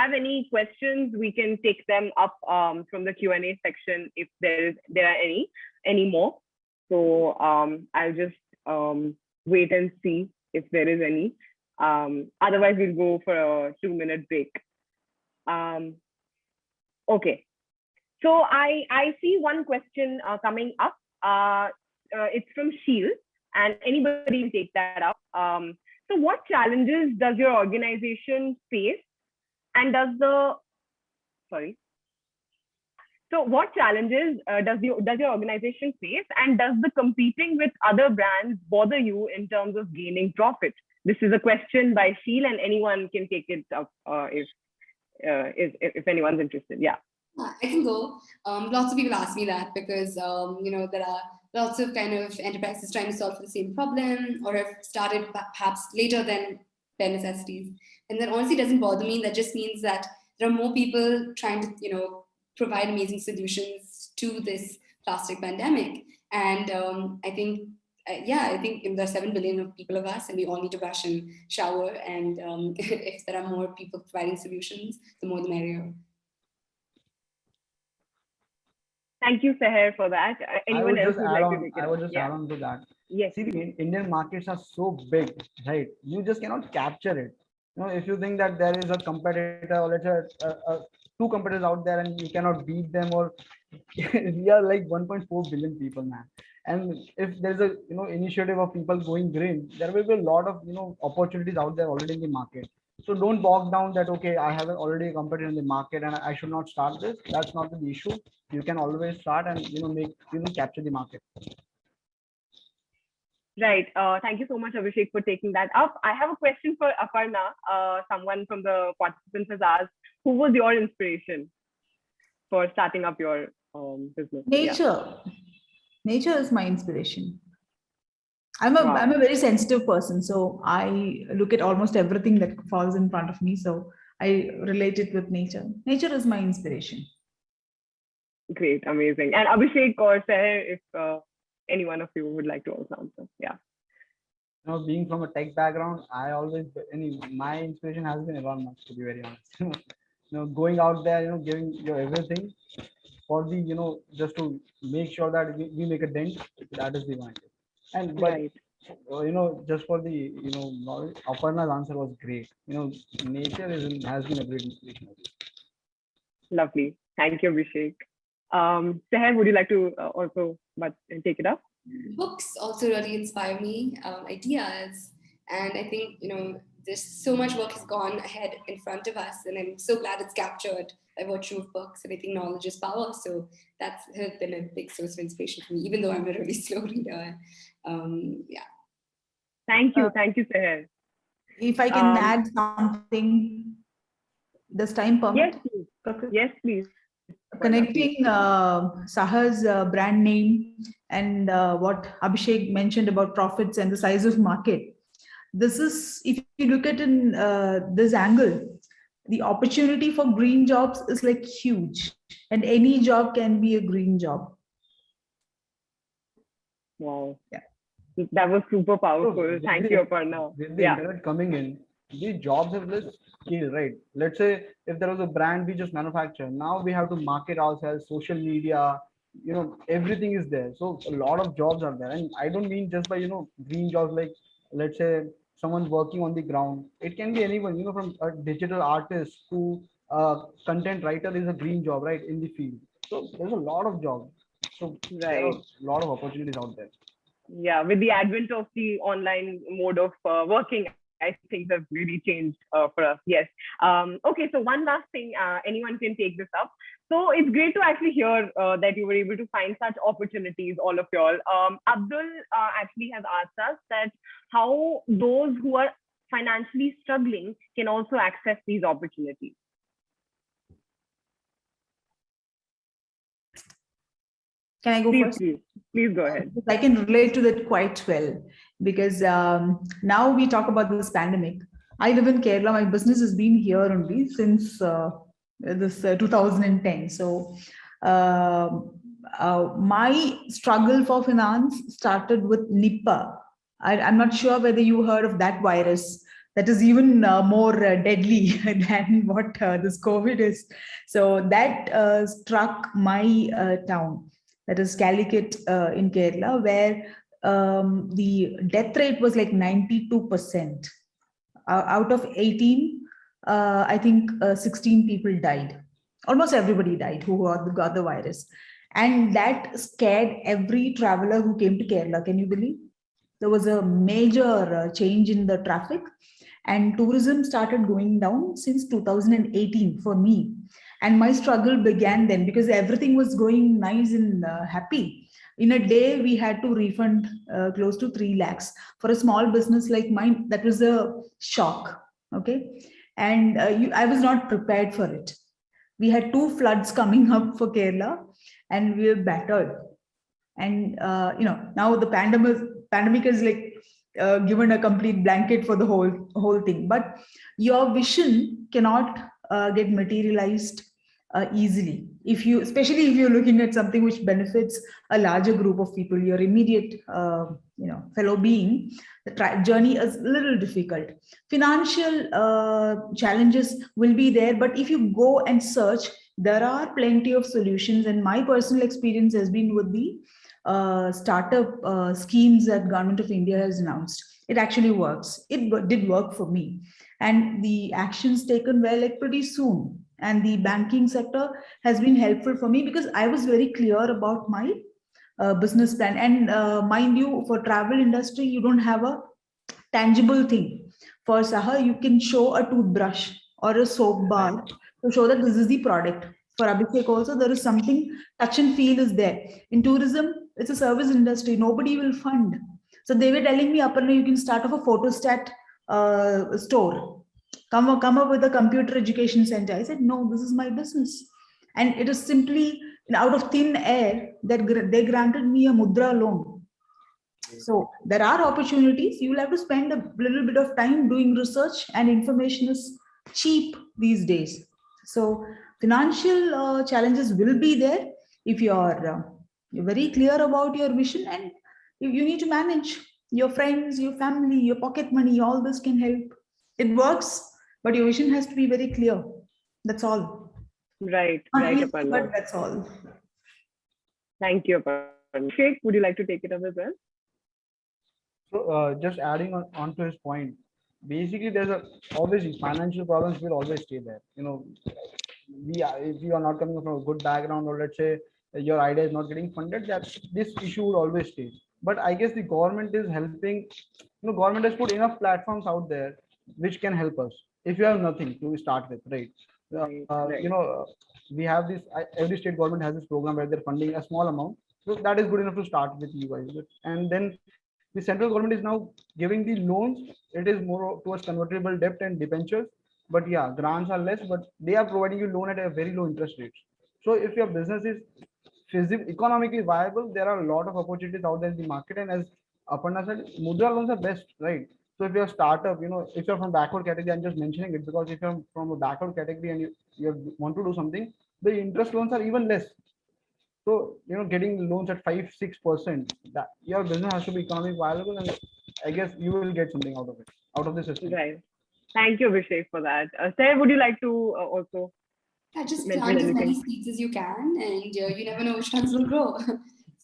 have any questions, we can take them up from the Q&A section if there are any more. So I'll just wait and see if there is any. Otherwise, we'll go for a 2-minute break. Okay. So I see one question coming up. It's from Sheel, and anybody can take that up. So what challenges does your organization face? And So what challenges does your organization face, and does the competing with other brands bother you in terms of gaining profit? This is a question by Sheel, and anyone can take it up if anyone's interested. Yeah. I can go. Lots of people ask me that because there are lots of kind of enterprises trying to solve for the same problem, or have started perhaps later than their necessities. And that honestly doesn't bother me. That just means that there are more people trying to provide amazing solutions to this plastic pandemic. And I think there are 7 billion of people of us, and we all need to brush and shower. And if there are more people providing solutions, the more the merrier. Thank you, Seher, for that. Anyone else would like to take it? I would just add on to that. Yes. See, the Indian markets are so big, right? You just cannot capture it. If you think that there is a competitor, or let's say two competitors out there, and you cannot beat them, or we are like 1.4 billion people, man. And if there's a initiative of people going green, there will be a lot of opportunities out there already in the market. So don't bog down that, okay, I have already a competitor in the market and I should not start this. That's not the issue. You can always start and capture the market. Right. Thank you so much, Abhishek, for taking that up. I have a question for Aparna. Someone from the participants has asked, who was your inspiration for starting up your business? Nature. Yeah. Nature is my inspiration. I'm a very sensitive person, so I look at almost everything that falls in front of me. So I relate it with nature. Nature is my inspiration. Great, amazing. And Abhishek or Seher, if any one of you would like to also answer. Yeah. Being from a tech background, my inspiration has been Elon Musk, to be very honest. Going out there, giving your everything for the, just to make sure that we make a dent. That is the one. And right. Just for the knowledge, Aparna's answer was great. Nature has been a great inspiration. Lovely. Thank you, Abhishek. Seher, would you like to also take it up? Books also really inspire me, ideas, and I think there's so much work has gone ahead in front of us, and I'm so glad it's captured by virtue of books. And I think knowledge is power, so that's been a big source of inspiration for me, even though I'm a really slow reader. Yeah. Thank you, Seher. If I can add something, does time permit? Yes, please. Yes, please. Connecting Sahar's brand name and what Abhishek mentioned about profits and the size of market. This is, if you look at in this angle, the opportunity for green jobs is like huge, and any job can be a green job. Wow. Yeah. That was super powerful. Thank you, Aparna. With the internet coming in, the jobs have less scale, right? Let's say if there was a brand we just manufacture, now we have to market ourselves, social media, everything is there. So a lot of jobs are there. And I don't mean just by, green jobs, like let's say someone working on the ground. It can be anyone, from a digital artist to a content writer is a green job, right? In the field. So there's a lot of jobs. So there are a lot of opportunities out there. Yeah, with the advent of the online mode of working, I think have really changed for us. Yes. Okay, so one last thing, anyone can take this up. So it's great to actually hear that you were able to find such opportunities, all of y'all. Abdul actually has asked us that how those who are financially struggling can also access these opportunities. Can I go first? Please go ahead. I can relate to that quite well, because now we talk about this pandemic. I live in Kerala. My business has been here only since this 2010. So my struggle for finance started with Nipah. I'm not sure whether you heard of that virus. that is even more deadly than what this COVID is. So that struck my town, that is Calicut in Kerala, where the death rate was like 92%. Out of 18, I think 16 people died. Almost everybody died who got the virus. And that scared every traveler who came to Kerala. Can you believe? There was a major change in the traffic, and tourism started going down since 2018 for me. And my struggle began then, because everything was going nice and happy. In a day, we had to refund close to 3 lakhs. For a small business like mine, that was a shock. Okay. And I was not prepared for it. We had 2 floods coming up for Kerala, and we were battered. And now the pandemic is like given a complete blanket for the whole thing. But your vision cannot get materialized easily, especially if you're looking at something which benefits a larger group of people, your immediate fellow being. The journey is a little difficult. Financial challenges will be there, but if you go and search, there are plenty of solutions. And my personal experience has been with the startup schemes that Government of India has announced. It actually works. It did work for me, and the actions taken were like pretty soon. And the banking sector has been helpful for me, because I was very clear about my business plan. And mind you, for travel industry, you don't have a tangible thing. For Saha, you can show a toothbrush or a soap bar to show that this is the product. For Abhishek also, there is something, touch and feel is there. In tourism, it's a service industry. Nobody will fund. So they were telling me, Aparna, you can start off a photostat store. Come up with a computer education center. I said, no, this is my business. And it is simply out of thin air that they granted me a mudra loan. So there are opportunities. You will have to spend a little bit of time doing research, and information is cheap these days. So financial challenges will be there if you're very clear about your vision, and you need to manage your friends, your family, your pocket money. All this can help. It works, but your vision has to be very clear. That's all. Right, Aparna. But that's all. Thank you, Aparna. Sheikh, would you like to take it up as well? So just adding on to his point, basically obviously financial problems will always stay there. If you are not coming from a good background, or let's say your idea is not getting funded, that this issue would always stay. But I guess the government is helping. Government has put enough platforms out there which can help us if you have nothing to start with, right? We have this. Every state government has this program where they're funding a small amount, so that is good enough to start with you guys. And then the central government is now giving the loans. It is more towards convertible debt and debentures. But yeah, grants are less, but they are providing you loan at a very low interest rates. So if your business is economically viable, there are a lot of opportunities out there in the market. And as Aparna said, mudra loans are best, right? So if you're a startup, if you're from backward category, I'm just mentioning it because if you're from a backward category and you want to do something, the interest loans are even less. So, getting loans at 5-6%, that your business has to be economically viable, and I guess you will get something out of it, out of the system. Right. Thank you, Abhishek, for that. Sarah, would you like to also? Just plant as many seeds as you can, and you never know which ones will grow.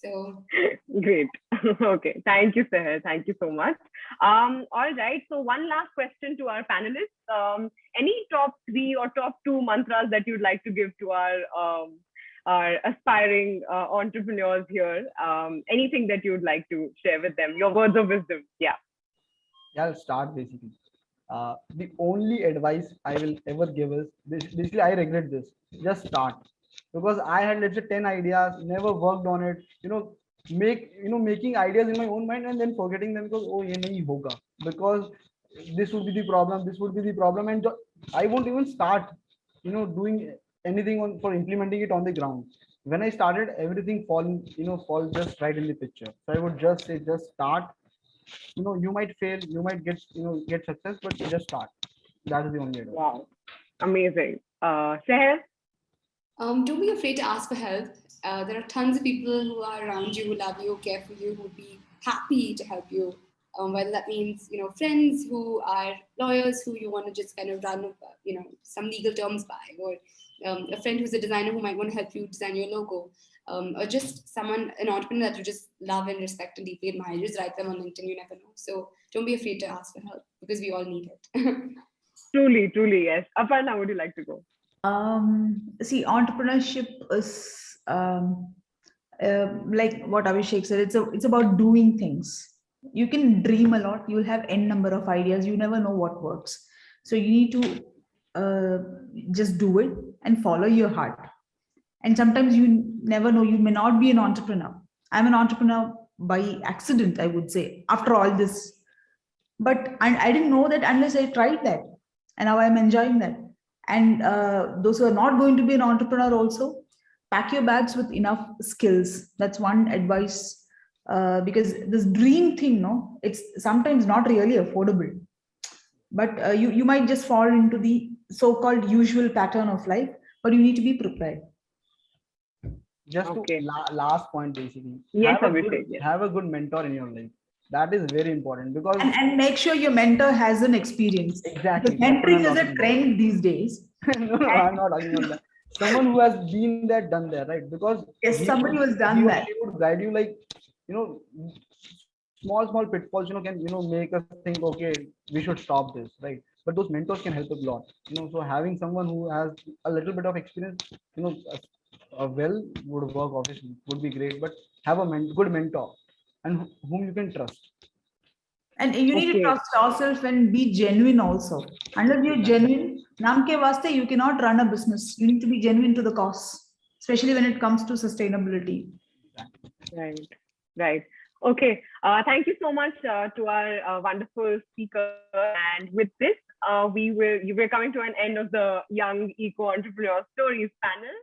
So great. Okay. Thank you, Sarah. Thank you so much. All right. So one last question to our panelists. Any top 3 or top 2 mantras that you'd like to give to our aspiring entrepreneurs here? Anything that you'd like to share with them? Your words of wisdom. Yeah. I'll start basically. The only advice I will ever give is basically, I regret this. Just start, because I had, let's say, 10 ideas, never worked on it. Making ideas in my own mind and then forgetting them because ye nahi hoga, because this would be the problem. This would be the problem, and I won't even start, doing anything for implementing it on the ground. When I started, everything fall just right in the picture. So I would just say, just start. You might fail, you might get success, but just start. That is the only advice. Wow, amazing. Seher? Don't be afraid to ask for help. There are tons of people who are around you, who love you, who care for you, who would be happy to help you whether that means, friends who are lawyers who you want to just kind of run, some legal terms by, or a friend who's a designer who might want to help you design your logo, or just someone, an entrepreneur that you just love and respect and deeply admire. Just write them on LinkedIn, you never know. So don't be afraid to ask for help, because we all need it. Truly, truly, yes. Aparna, would you like to go? See, entrepreneurship is like what Abhishek said. It's about doing things. You can dream a lot. You'll have n number of ideas. You never know what works. So you need to just do it and follow your heart. And sometimes you never know. You may not be an entrepreneur. I'm an entrepreneur by accident, I would say. After all this, but I didn't know that unless I tried that, and now I'm enjoying that. And those who are not going to be an entrepreneur also, pack your bags with enough skills. That's one advice, because this dream thing, no, it's sometimes not really affordable, but you might just fall into the so-called usual pattern of life, but you need to be prepared. Just Okay. to last point, basically, Yes, have a Abhishek, good, yes. have a good mentor in your life. That is very important, because And make sure your mentor has an experience. exactly, Because that's what I'm mentoring is a talking about. trend these days. No, I'm not arguing on that. Someone who has been there, done there, right? Because Yes, somebody who has done he or that. she would guide you, like, small pitfalls, can, make us think, okay, we should stop this, right? But those mentors can help a lot, so having someone who has a little bit of experience, a well would work, obviously, would be great, but have a good mentor and whom you can trust. And you need to Okay. trust yourself and be genuine also. Unless you're genuine, naam ke vaste, you cannot run a business. You need to be genuine to the cause, especially when it comes to sustainability. Right, right. Okay. Thank you so much to our wonderful speaker. And with this, we're coming to an end of the Young Eco Entrepreneur Stories panel.